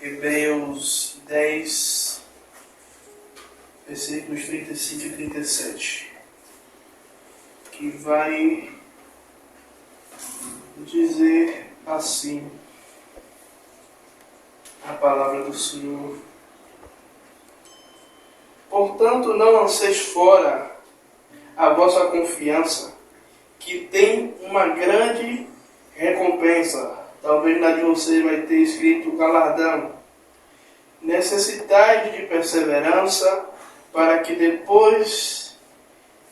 Hebreus 10, versículos 35 e 37, que vai dizer assim a palavra do Senhor: portanto, não lanceis fora a vossa confiança, que tem uma grande recompensa. Talvez na de vocês vai ter escrito galardão. Necessitais de perseverança, para que depois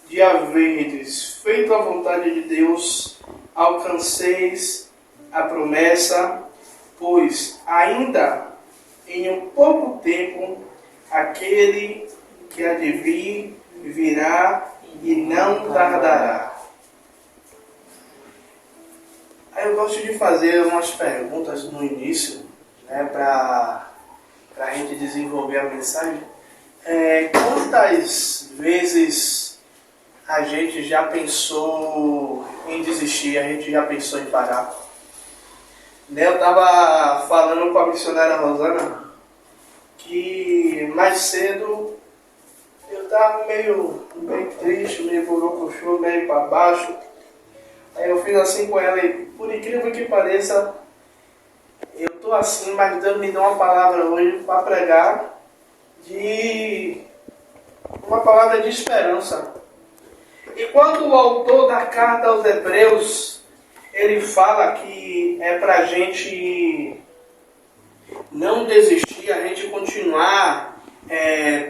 de haverdes feito a vontade de Deus, alcanceis a promessa, pois ainda em um pouco tempo aquele que há de vir virá e não tardará. Aí eu gosto de fazer umas perguntas no início, né, para a gente desenvolver a mensagem. Quantas vezes a gente já pensou em desistir, a gente já pensou em parar? Né, eu estava falando com a missionária Rosana que mais cedo eu estava meio triste, meio borocochô, meio para baixo. Aí eu fiz assim com ela e, por incrível que pareça, eu estou assim, mas Deus me deu uma palavra hoje para pregar, uma palavra de esperança. E quando o autor da carta aos Hebreus, ele fala que é para a gente não desistir, a gente continuar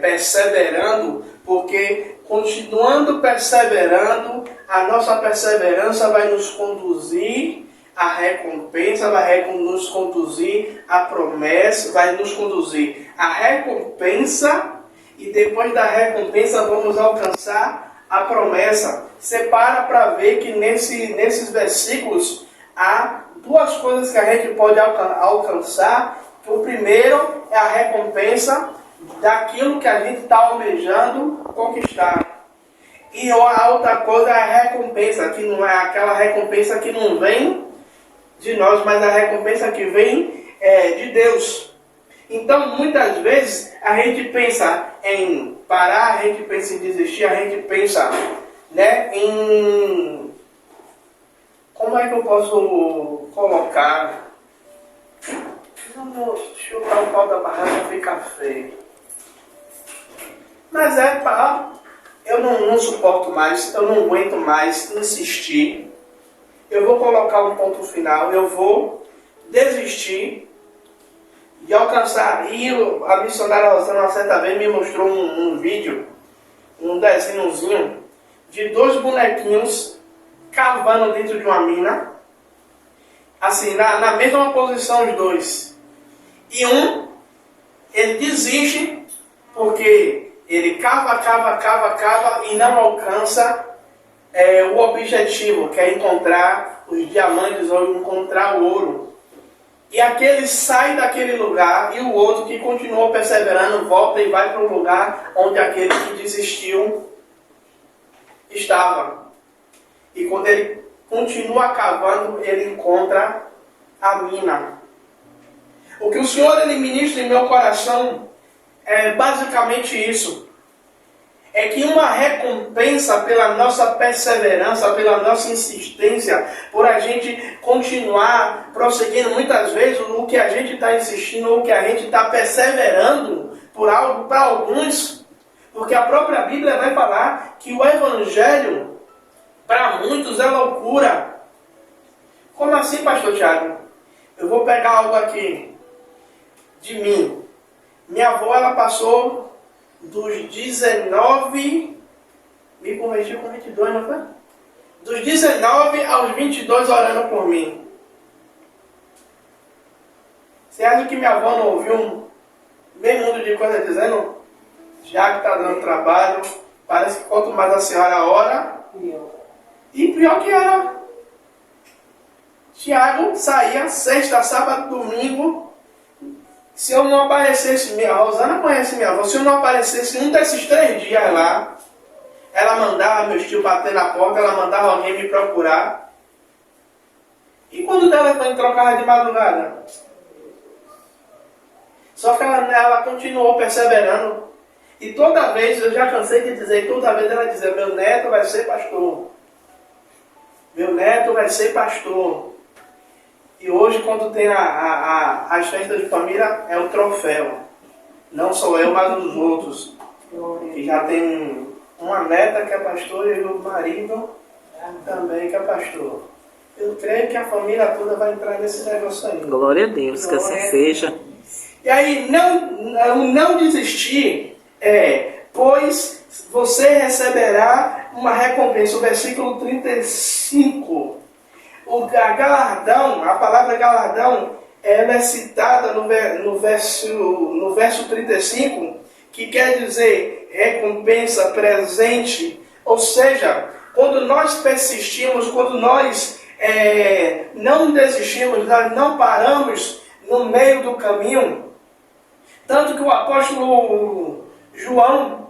perseverando, porque continuando perseverando, a nossa perseverança vai nos conduzir à recompensa, vai nos conduzir à promessa, vai nos conduzir à recompensa, e depois da recompensa vamos alcançar a promessa. Você para ver que nesses versículos há duas coisas que a gente pode alcançar. O primeiro é a recompensa daquilo que a gente está almejando conquistar. E a outra coisa é a recompensa, que não é aquela recompensa que não vem de nós, mas a recompensa que vem de Deus. Então, muitas vezes, a gente pensa em parar, a gente pensa em desistir, a gente pensa, né, em... Como é que eu posso colocar? Não vou chutar o pau da barraca, fica feio. Mas eu não suporto mais, eu não aguento mais insistir. Eu vou colocar um ponto final, eu vou desistir de alcançar. E a missionária Rosana, uma certa vez, me mostrou um vídeo, um desenhozinho, de dois bonequinhos cavando dentro de uma mina, assim, na mesma posição os dois. E ele desiste porque ele cava e não alcança o objetivo, que é encontrar os diamantes ou encontrar o ouro. E aquele sai daquele lugar e o outro que continuou perseverando volta e vai para o lugar onde aquele que desistiu estava. E quando ele continua cavando, ele encontra a mina. O que o Senhor ele ministra em meu coração é basicamente isso. É que uma recompensa pela nossa perseverança, pela nossa insistência, por a gente continuar prosseguindo, muitas vezes o que a gente está insistindo, ou o que a gente está perseverando por algo, para alguns, porque a própria Bíblia vai falar que o Evangelho, para muitos, é loucura. Como assim, pastor Tiago? Eu vou pegar algo aqui de mim. Minha avó, ela passou dos 19, me converti com 22, não foi? Dos 19 aos 22 orando por mim. Você acha que minha avó não ouviu meio mundo de coisa dizendo? Já que está dando trabalho, parece que quanto mais a senhora ora, e pior que era. Tiago saía sexta, sábado, domingo. Se eu não aparecesse, a Rosana conhece minha avó, se eu não aparecesse um desses 3 dias lá, ela mandava meu tio bater na porta, ela mandava alguém me procurar. E quando o telefone trocava de madrugada? Só que ela continuou perseverando. E toda vez, eu já cansei de dizer, toda vez ela dizia, meu neto vai ser pastor. Meu neto vai ser pastor. E hoje, quando tem as festas de família, é o troféu. Não só eu, mas os outros. Que já tem uma neta que é pastor e o marido também que é pastor. Eu creio que a família toda vai entrar nesse negócio aí. Glória a Deus, que assim seja. E aí, não desistir pois você receberá uma recompensa. O versículo 35. O galardão, a palavra galardão, ela é citada no verso 35, que quer dizer recompensa, presente. Ou seja, quando nós persistimos, quando nós não desistimos, nós não paramos no meio do caminho. Tanto que o apóstolo João,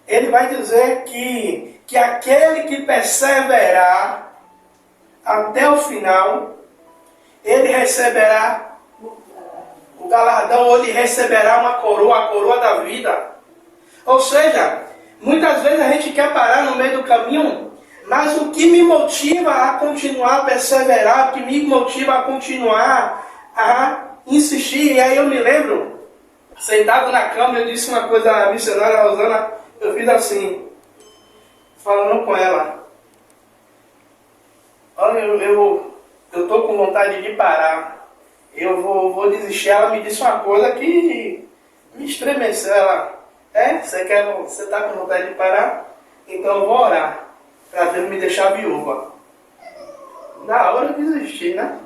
ele vai dizer que aquele que perseverar até o final, ele receberá o galardão, ou ele receberá uma coroa, a coroa da vida. Ou seja, muitas vezes a gente quer parar no meio do caminho, mas o que me motiva a continuar a perseverar, o que me motiva a continuar a insistir, e aí eu me lembro, sentado na cama, eu disse uma coisa à missionária Rosana, eu fiz assim, falando com ela, olha, eu estou com vontade de parar, eu vou desistir. Ela me disse uma coisa que me estremeceu. Ela, você está com vontade de parar? Então eu vou orar para Deus me deixar viúva. Na hora eu desisti, né?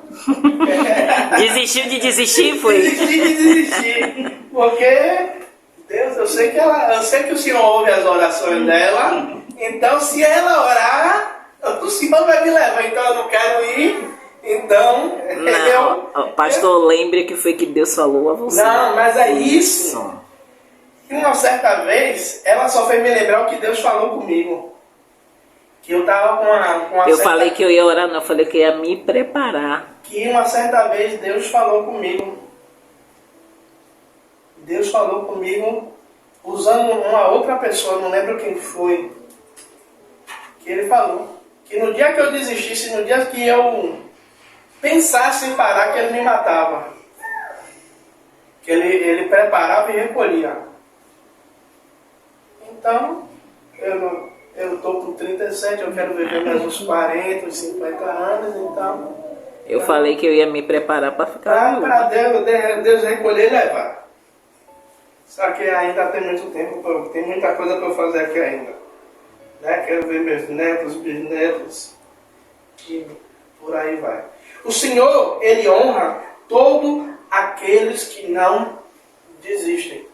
Desistiu de desistir, foi? Desisti de desistir. Porque Deus, eu sei que o Senhor ouve as orações dela. Então se ela orar, o Senhor vai me levar. Então eu não quero ir. Então, não, pastor, lembre que foi que Deus falou a você. Não, mas é isso. E uma certa vez, ela só fez me lembrar o que Deus falou comigo. Que eu estava com uma Eu falei que eu ia orar, não, eu falei que ia me preparar. Que uma certa vez Deus falou comigo. Deus falou comigo usando uma outra pessoa, não lembro quem foi. Que ele falou que no dia que eu desistisse, no dia que eu pensasse em parar, que ele me matava. Que ele preparava e recolhia. Então, eu estou com 37, eu quero viver mais uns 40, uns 50 anos, então... Eu falei que eu ia me preparar para ficar... Para Deus recolher e levar. Só que ainda tem muito tempo, tem muita coisa para eu fazer aqui ainda. Né? Quero ver meus netos, bisnetos, e por aí vai. O Senhor, Ele honra todos aqueles que não desistem.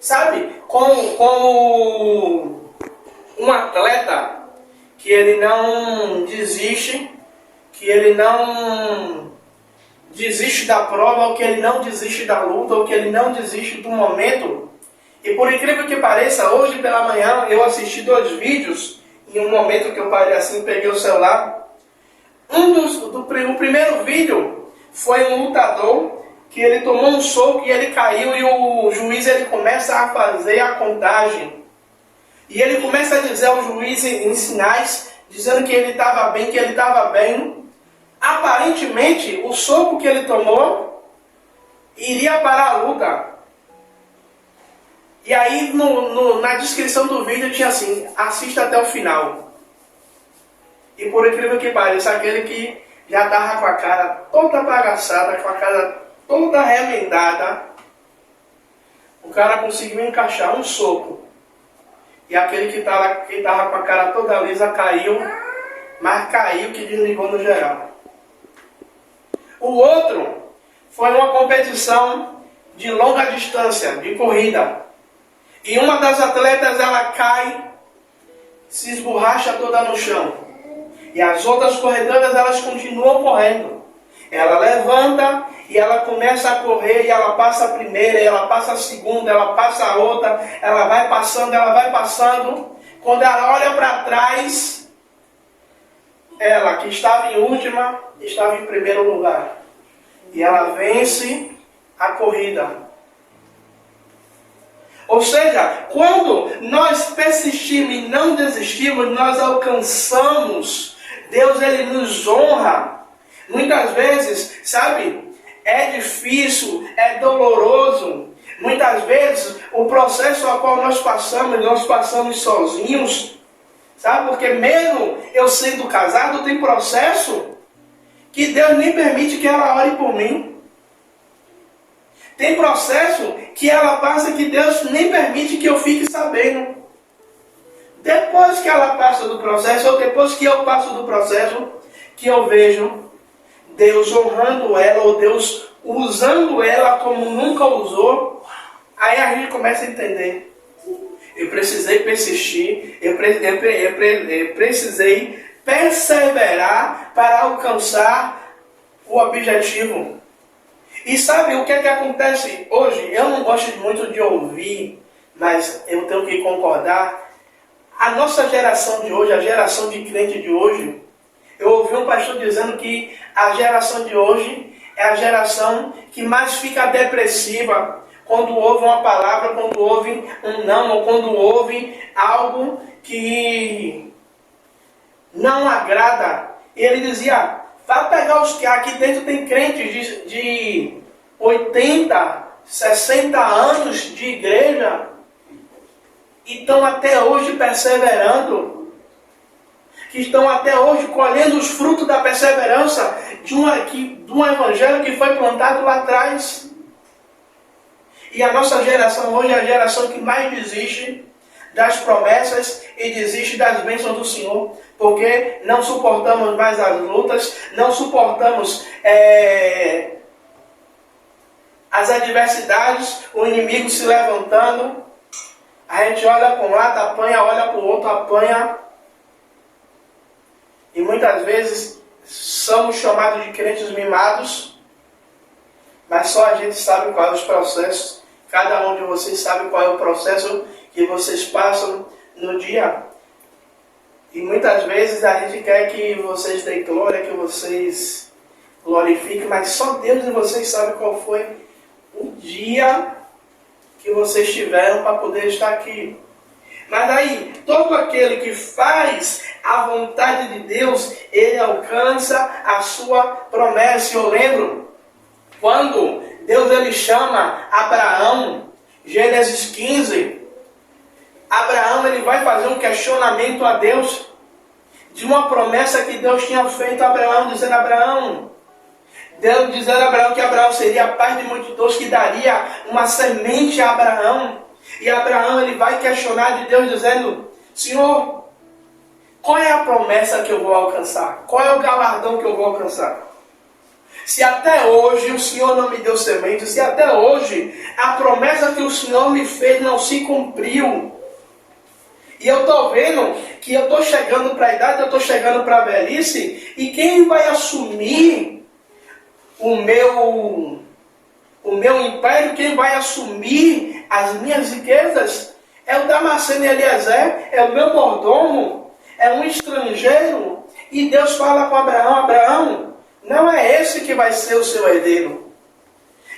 Sabe, como um atleta que ele não desiste, que ele não desiste da prova, ou que ele não desiste da luta, ou que ele não desiste do momento. E por incrível que pareça, hoje pela manhã eu assisti 2 vídeos, em um momento que eu parei assim, peguei o celular. O primeiro vídeo foi um lutador que ele tomou um soco e ele caiu, e o juiz ele começa a fazer a contagem. E ele começa a dizer ao juiz em sinais, dizendo que ele estava bem, que ele estava bem. Aparentemente, o soco que ele tomou iria parar a luta. E aí na descrição do vídeo tinha assim, assista até o final. E por incrível que pareça, aquele que já estava com a cara toda bagaçada, com a cara toda remendada, o cara conseguiu encaixar um soco. E aquele que estava com a cara toda lisa caiu, mas caiu que desligou no geral. O outro foi uma competição de longa distância, de corrida. E uma das atletas, ela cai, se esborracha toda no chão. E as outras corredoras, elas continuam correndo. Ela levanta e ela começa a correr, e ela passa a primeira, e ela passa a segunda, ela passa a outra, ela vai passando, ela vai passando. Quando ela olha para trás, ela que estava em última, estava em primeiro lugar. E ela vence a corrida. Ou seja, quando nós persistimos e não desistimos, nós alcançamos. Deus, ele nos honra. Muitas vezes, sabe, é difícil, é doloroso. Muitas vezes, o processo ao qual nós passamos sozinhos. Sabe, porque mesmo eu sendo casado, tem processo que Deus nem permite que ela ore por mim. Tem processo que ela passa que Deus nem permite que eu fique sabendo. Depois que ela passa do processo, ou depois que eu passo do processo, que eu vejo Deus honrando ela, ou Deus usando ela como nunca usou, aí a gente começa a entender. Eu precisei persistir, eu precisei perseverar para alcançar o objetivo. E sabe o que é que acontece hoje? Eu não gosto muito de ouvir, mas eu tenho que concordar. A nossa geração de hoje, a geração de crente de hoje, eu ouvi um pastor dizendo que a geração de hoje é a geração que mais fica depressiva quando ouve uma palavra, quando ouve um não, ou quando ouve algo que não agrada. E ele dizia, vai pegar os que aqui dentro tem crentes de 80, 60 anos de igreja e estão até hoje perseverando, que estão até hoje colhendo os frutos da perseverança de um evangelho que foi plantado lá atrás. E a nossa geração hoje é a geração que mais desiste das promessas e desiste das bênçãos do Senhor, porque não suportamos mais as lutas, não suportamos as adversidades, o inimigo se levantando. A gente olha para um lado, apanha, olha para o outro, apanha. E muitas vezes somos chamados de crentes mimados, mas só a gente sabe quais os processos. Cada um de vocês sabe qual é o processo que vocês passam no dia. E muitas vezes a gente quer que vocês deem glória, que vocês glorifiquem, mas só Deus e vocês sabem qual foi o dia que vocês tiveram para poder estar aqui. Mas aí, todo aquele que faz a vontade de Deus, ele alcança a sua promessa. Eu lembro quando Deus ele chama Abraão, Gênesis 15, Abraão ele vai fazer um questionamento a Deus de uma promessa que Deus tinha feito a Abraão, dizendo a Abraão, Deus dizendo a Abraão que Abraão seria pai de multidões, que daria uma semente a Abraão. E Abraão ele vai questionar de Deus dizendo, Senhor, qual é a promessa que eu vou alcançar? Qual é o galardão que eu vou alcançar? Se até hoje o Senhor não me deu semente, se até hoje a promessa que o Senhor me fez não se cumpriu, e eu estou vendo que eu estou chegando para a idade, eu estou chegando para a velhice, e quem vai assumir o meu império, quem vai assumir as minhas riquezas, é o Damasceno Eliezer, é o meu mordomo, é um estrangeiro. E Deus fala com Abraão, Abraão, não é esse que vai ser o seu herdeiro.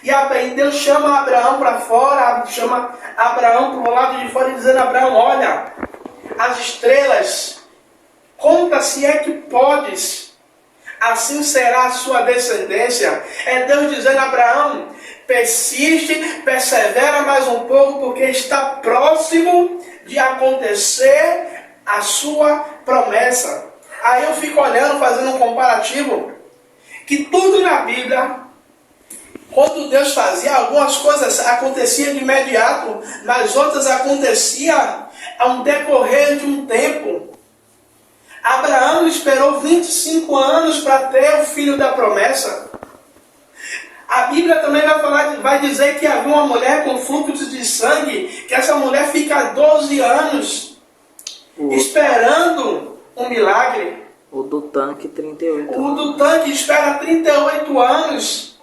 E Deus chama Abraão para fora, chama Abraão para o lado de fora, dizendo, Abraão, olha, as estrelas, conta se é que podes, assim será a sua descendência. É Deus dizendo a Abraão, persiste, persevera mais um pouco, porque está próximo de acontecer a sua promessa. Aí eu fico olhando, fazendo um comparativo, que tudo na Bíblia, quando Deus fazia, algumas coisas aconteciam de imediato, mas outras aconteciam ao decorrer de um tempo. Abraão esperou 25 anos para ter o filho da promessa. A Bíblia também vai dizer que havia uma mulher com fluxo de sangue, que essa mulher fica 12 anos esperando um milagre. O do tanque, 38 O do tanque espera 38 anos.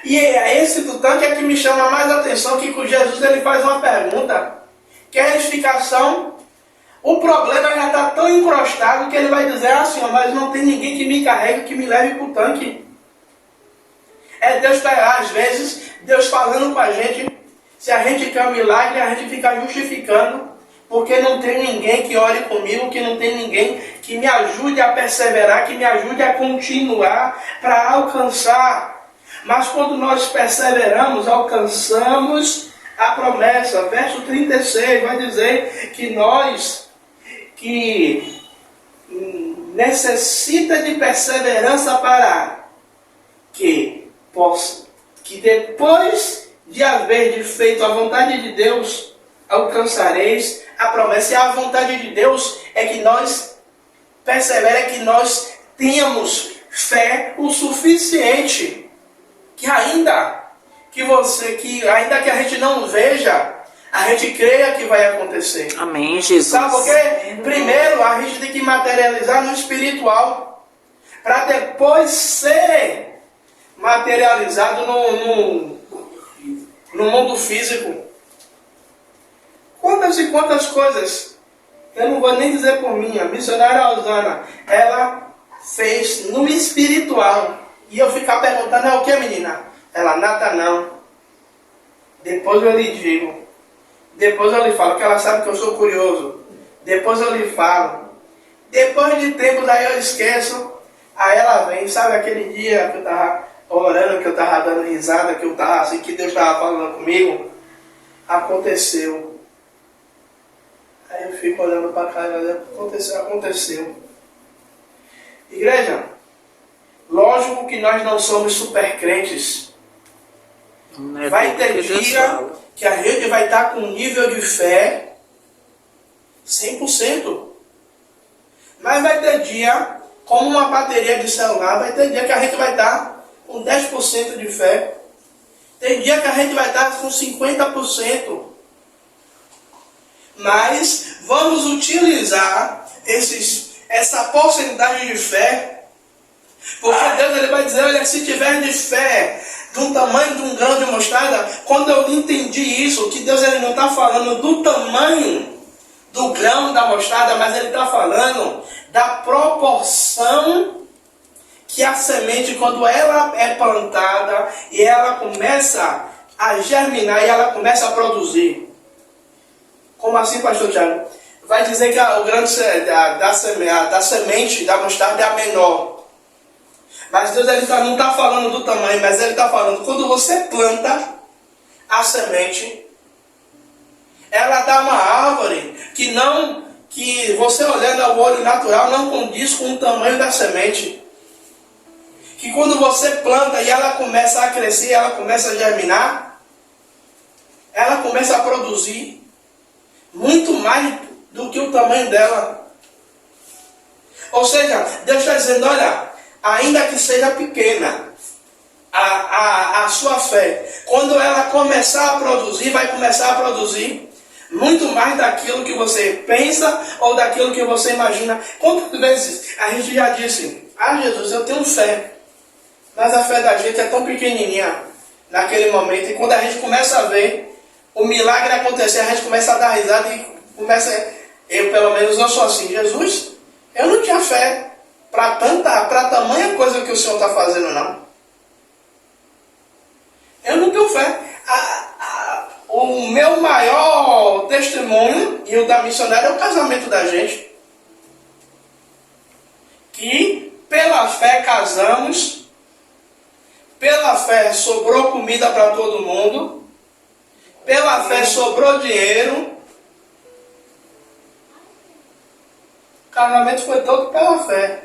E é esse do tanque é que me chama mais atenção, que com Jesus ele faz uma pergunta. Quer explicação? O problema já está tão encrostado que ele vai dizer, Senhor, mas não tem ninguém que me carregue, que me leve para o tanque. É Deus, às vezes, Deus falando com a gente, Se a gente quer um milagre, a gente fica justificando, porque não tem ninguém que ore comigo, que não tem ninguém que me ajude a perseverar, que me ajude a continuar para alcançar. Mas quando nós perseveramos, alcançamos a promessa. Verso 36 vai dizer que nós que necessita de perseverança para que depois de haver feito a vontade de Deus, alcançareis a promessa. E a vontade de Deus é que nós perseveremos, que nós tenhamos fé o suficiente, que ainda que a gente não veja, a gente creia que vai acontecer. Amém, Jesus. Sabe por quê? Primeiro, a gente tem que materializar no espiritual, para depois ser materializado no mundo físico. Quantas e quantas coisas, eu não vou nem dizer por mim, a missionária Osana, ela fez no espiritual. E eu ficar perguntando, é o que, menina? Ela, nada não. Depois eu lhe digo. Depois eu lhe falo, que ela sabe que eu sou curioso. Depois eu lhe falo. Depois de tempos aí eu esqueço. Aí ela vem, sabe aquele dia que eu estava orando, que eu estava dando risada, que eu estava assim, que Deus estava falando comigo? Aconteceu. Aí eu fico olhando para cá e aconteceu. Igreja, lógico que nós não somos super crentes. Vai ter dia que a gente vai estar com um nível de fé 100%. Mas vai ter dia, como uma bateria de celular, vai ter dia que a gente vai estar com 10% de fé. Tem dia que a gente vai estar com 50%. Mas vamos utilizar essa porcentagem de fé, porque Deus ele vai dizer, olha, se tiver de fé do tamanho de um grão de mostarda, quando eu entendi isso, que Deus ele não está falando do tamanho do grão da mostarda, mas ele está falando da proporção que a semente, quando ela é plantada e ela começa a germinar e ela começa a produzir. Como assim, pastor Tiago? Vai dizer que o grão da semente da mostarda é a menor. Mas Deus ele não está falando do tamanho, mas ele está falando, quando você planta a semente, ela dá uma árvore que você olhando ao olho natural não condiz com o tamanho da semente. Que quando você planta e ela começa a crescer, ela começa a germinar, ela começa a produzir muito mais do que o tamanho dela. Ou seja, Deus está dizendo, olha, ainda que seja pequena a sua fé, quando ela começar a produzir, vai começar a produzir muito mais daquilo que você pensa ou daquilo que você imagina. Quantas vezes a gente já disse, Jesus, eu tenho fé, mas a fé da gente é tão pequenininha naquele momento, e quando a gente começa a ver o milagre acontecer, a gente começa a dar risada e começa, eu pelo menos não sou assim, Jesus, eu não tinha fé para tamanha coisa que o Senhor está fazendo, não. Eu não tenho fé. O meu maior testemunho e o da missionária é o casamento da gente. Que pela fé casamos, pela fé sobrou comida para todo mundo, pela fé sobrou dinheiro. O casamento foi todo pela fé.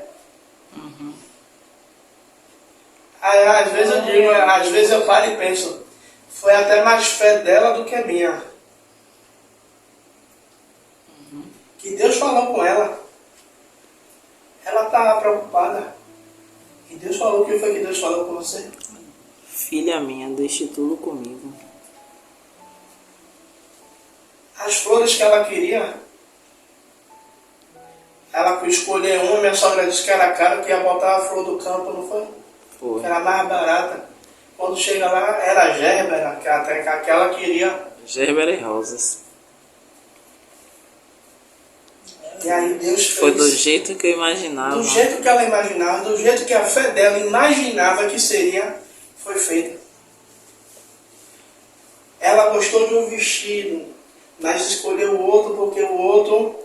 Às vezes eu digo, às vezes eu paro e penso, foi até mais fé dela do que a minha. Que Deus falou com ela. Ela estava preocupada. E Deus falou, o que foi que Deus falou com você? Filha minha, deixe tudo comigo. As flores que ela queria, ela foi escolher uma, minha sogra disse que era cara, que ia botar a flor do campo, não foi? Foi. Era mais barata. Quando chega lá, era gerbera, que até que ela queria. Gerbera e rosas. E aí Deus fez. Foi do jeito que eu imaginava. Do jeito que ela imaginava, do jeito que a fé dela imaginava que seria, foi feita. Ela gostou de um vestido, mas escolheu o outro porque o outro,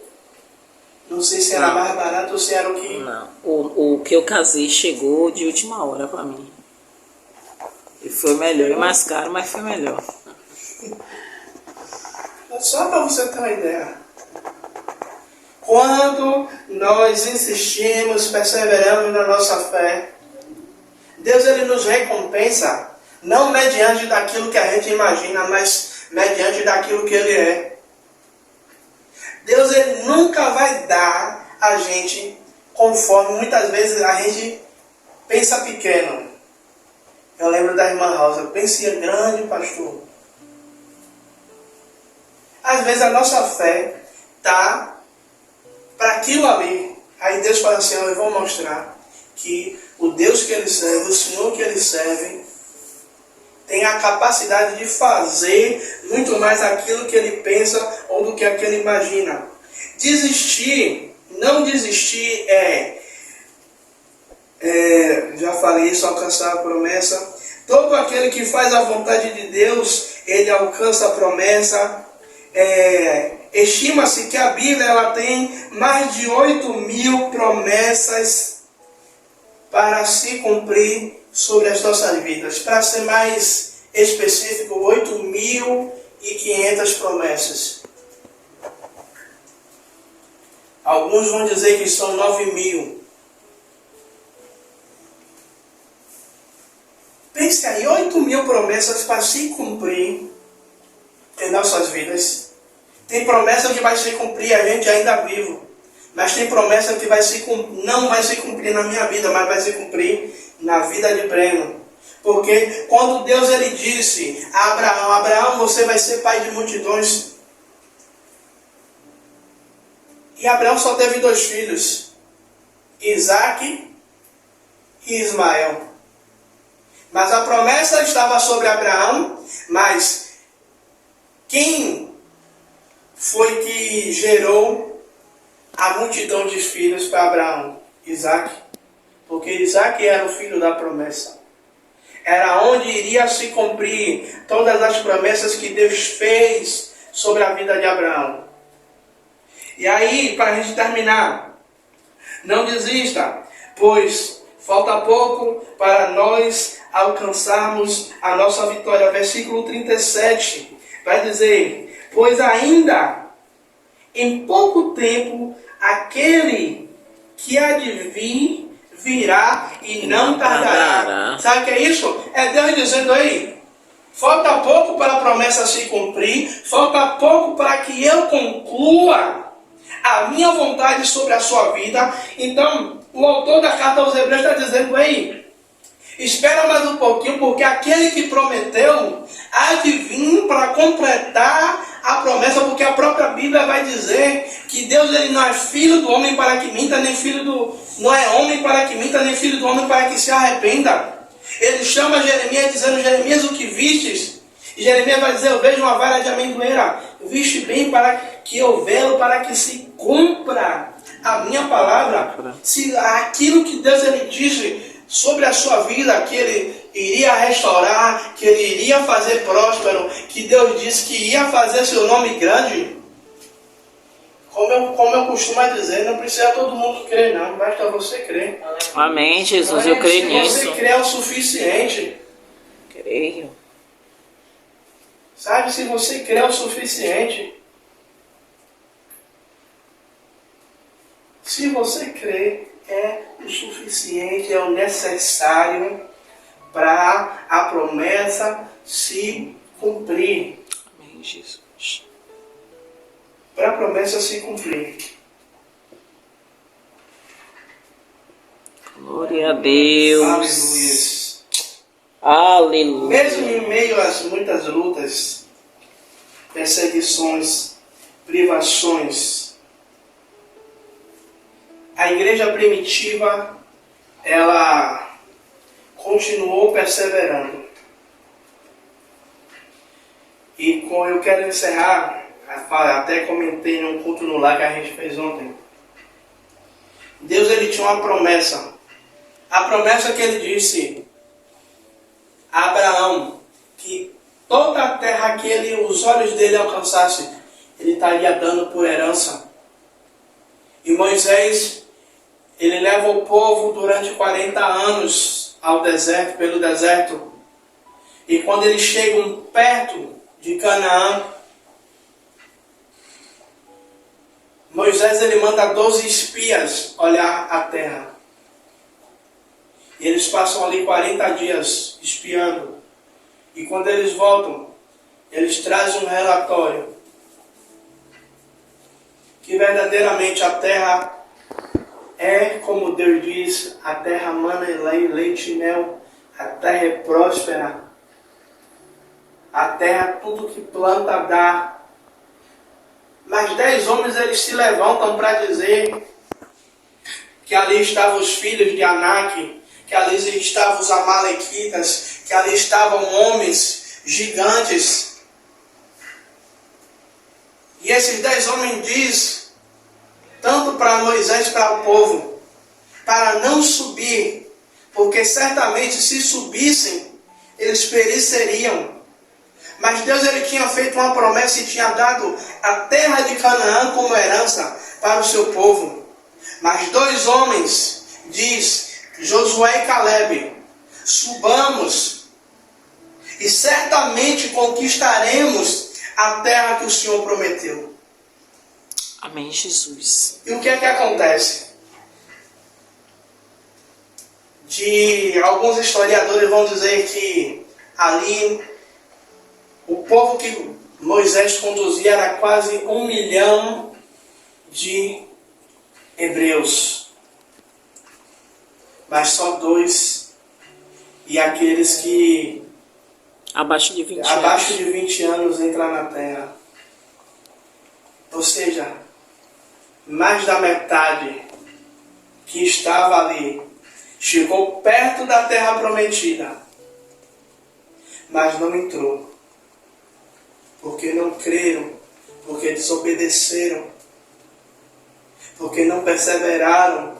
não sei se era mais barato ou se era o que... Não, o que eu casei chegou de última hora pra mim. E foi melhor, é mais caro, mas foi melhor. Só para você ter uma ideia. Quando nós insistimos, perseveramos na nossa fé, Deus ele nos recompensa, não mediante daquilo que a gente imagina, mas mediante daquilo que Ele é. Deus ele nunca vai dar a gente conforme muitas vezes a gente pensa pequeno. Eu lembro da irmã Rosa, pense grande, pastor. Às vezes a nossa fé está para aquilo ali. Aí Deus fala assim, eu vou mostrar que o Deus que ele serve, o Senhor que ele serve, tem a capacidade de fazer muito mais aquilo que ele pensa ou do que aquilo que ele imagina. Desistir, não desistir já falei isso, alcançar a promessa. Todo aquele que faz a vontade de Deus, ele alcança a promessa. Estima-se que a Bíblia ela tem mais de 8.000 promessas para se cumprir sobre as nossas vidas. Para ser mais específico, 8.500 promessas. Alguns vão dizer que são 9.000. Pense aí, 8.000 promessas para se cumprir em nossas vidas. Tem promessa que vai se cumprir a gente ainda vivo. Mas tem promessa que não vai se cumprir na minha vida, mas vai se cumprir na vida de Breno. Porque quando Deus ele disse a Abraão, Abraão, você vai ser pai de multidões. E Abraão só teve 2 filhos, Isaque e Ismael. Mas a promessa estava sobre Abraão, mas quem foi que gerou a multidão de filhos para Abraão? Isaque. Porque Isaque era o filho da promessa. Era onde iria se cumprir todas as promessas que Deus fez sobre a vida de Abraão. E aí, para a gente terminar, não desista, pois falta pouco para nós alcançarmos a nossa vitória. Versículo 37 vai dizer, pois ainda em pouco tempo aquele que há de vir virá e não tardará. Sabe o que é isso? É Deus dizendo aí, falta pouco para a promessa se cumprir, falta pouco para que eu conclua a minha vontade sobre a sua vida. Então, o autor da carta aos Hebreus está dizendo, ei, espera mais um pouquinho, porque aquele que prometeu há de vir para completar a promessa, porque a própria Bíblia vai dizer que Deus ele não é filho do homem para que minta, não é homem para que minta, nem filho do homem para que se arrependa. Ele chama Jeremias dizendo, Jeremias, o que vistes? E Jeremias vai dizer, eu vejo uma vara de amendoeira, viste bem para que eu velo para que se cumpra a minha palavra. Se aquilo que Deus ele disse sobre a sua vida, que Ele iria restaurar, que Ele iria fazer próspero, que Deus disse que ia fazer seu nome grande, como eu costumo dizer, não precisa todo mundo crer não, basta você crer. Amém, Jesus, eu creio nisso. Se você crer é o suficiente. Creio. Sabe, se você crer é o suficiente. Se você crer é o suficiente, é o necessário para a promessa se cumprir. Amém, Jesus. Para a promessa se cumprir. Glória a Deus. Aleluia. Aleluia. Mesmo em meio às muitas lutas, perseguições, privações, a igreja primitiva, ela continuou perseverando. E eu quero encerrar, até comentei num culto no lar que a gente fez ontem. Deus ele tinha uma promessa. A promessa que ele disse a Abraão, que toda a terra terra que os olhos dele alcançassem, ele estaria dando por herança. E Moisés, ele leva o povo durante 40 anos ao deserto, pelo deserto. E quando eles chegam perto de Canaã, Moisés ele manda 12 espias olhar a terra. E eles passam ali 40 dias espiando. E quando eles voltam, eles trazem um relatório que verdadeiramente a terra é, como Deus diz, a terra mana leite e mel, a terra é próspera, a terra tudo que planta dá. Mas 10 homens eles se levantam para dizer que ali estavam os filhos de Anak, que ali estavam os amalequitas, que ali estavam homens gigantes. E esses 10 homens diz, tanto para Moisés para o povo, para não subir, porque certamente se subissem, eles pereceriam. Mas Deus ele tinha feito uma promessa e tinha dado a terra de Canaã como herança para o seu povo. Mas 2 homens, diz Josué e Caleb, subamos e certamente conquistaremos a terra que o Senhor prometeu. Amém, Jesus. E o que é que acontece? Alguns historiadores vão dizer que ali o povo que Moisés conduzia era quase 1 milhão de hebreus. Mas só 2, e aqueles que Abaixo de 20 abaixo anos. de 20 anos entrar na terra. Ou seja, mais da metade que estava ali chegou perto da terra prometida, mas não entrou, porque não creram, porque desobedeceram, porque não perseveraram,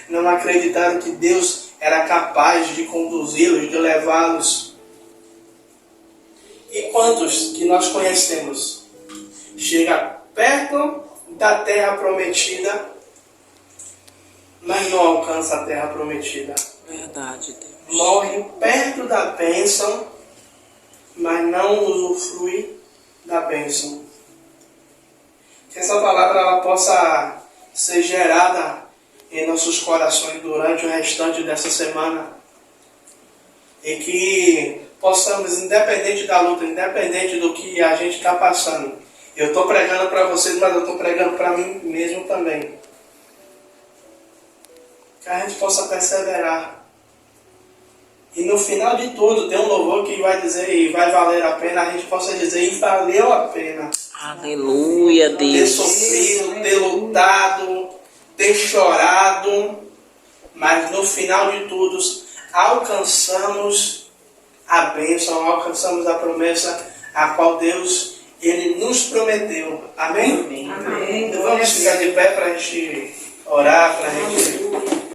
não acreditaram que Deus era capaz de conduzi-los, de levá-los. E quantos que nós conhecemos chega perto da terra prometida, mas não alcança a terra prometida? Verdade, Deus. Morre perto da bênção, mas não usufrui da bênção. Que essa palavra ela possa ser gerada em nossos corações durante o restante dessa semana. E que possamos, independente da luta, independente do que a gente está passando. Eu estou pregando para vocês, mas eu estou pregando para mim mesmo também. Que a gente possa perseverar. E no final de tudo, tem um louvor que vai dizer, e vai valer a pena, a gente possa dizer, e valeu a pena. Aleluia, Ter Deus. sofrido, ter lutado, ter chorado, mas no final de tudo, alcançamos a bênção, alcançamos a promessa a qual Deus, Ele nos prometeu. Amém? Amém. Então vamos ficar de pé para a gente orar, para a gente